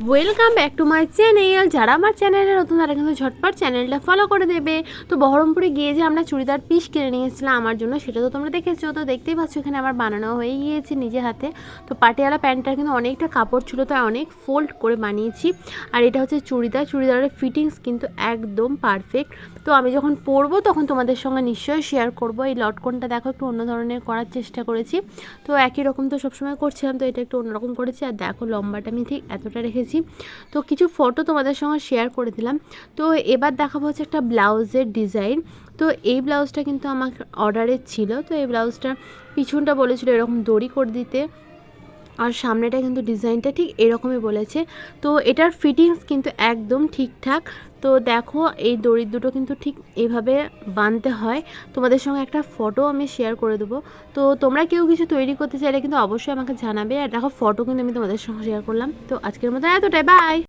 Welcome back to my channel. যারা আমার চ্যানেলে নতুন তারা কিন্তু ঝটপট চ্যানেলটা ফলো করে দেবে। তো বহরমপুরে গিয়ে যে আমরা চুড়িদার পিস কিনে নিয়েছিলাম আমার জন্য, সেটা তো তোমরা দেখেছো। তো দেখতেই পাচ্ছ এখানে আমার বানানো হয়ে গিয়েছে নিজে হাতে। তো পাটিয়ালা প্যান্টটার কিন্তু অনেকটা কাপড় ছিল, তাই অনেক ফোল্ড করে বানিয়েছি। আর এটা হচ্ছে চুড়িদারের ফিটিংস কিন্তু একদম পারফেক্ট। তো আমি যখন পরবো তখন তোমাদের সঙ্গে নিশ্চয়ই শেয়ার করব। এই লটকনটা দেখো একটু অন্য ধরনের করার চেষ্টা করেছি। তো একই রকম তো সবসময় করছিলাম, তো এটা একটু অন্যরকম করেছি। আর দেখো লম্বাটা আমি ঠিক এতটা রেখেছি। তো কিছু ফটো তোমাদের সঙ্গে শেয়ার করে দিলাম। তো এবার দেখাবো হচ্ছে একটা ব্লাউজের ডিজাইন। তো এই ব্লাউজটা কিন্তু আমার অর্ডারের ছিল। তো এই ব্লাউজটার পিছনটা বলেছিল এরকম দড়ি করে দিতে, আর সামনেটা কিন্তু ডিজাইনটা ঠিক এরকমই বলেছে। তো এটার ফিটিংস কিন্তু একদম ঠিকঠাক। তো দেখো এই দড়ি দুটো কিন্তু ঠিক এইভাবে বাঁধতে হয়। তোমাদের সঙ্গে একটা ফটো আমি শেয়ার করে দেবো। তো তোমরা কেউ কিছু তৈরি করতে চাইলে কিন্তু অবশ্যই আমাকে জানাবে। আর দেখো ফটো কিন্তু আমি তোমাদের সঙ্গে শেয়ার করলাম। তো আজকের মতো এতটাই, বাই।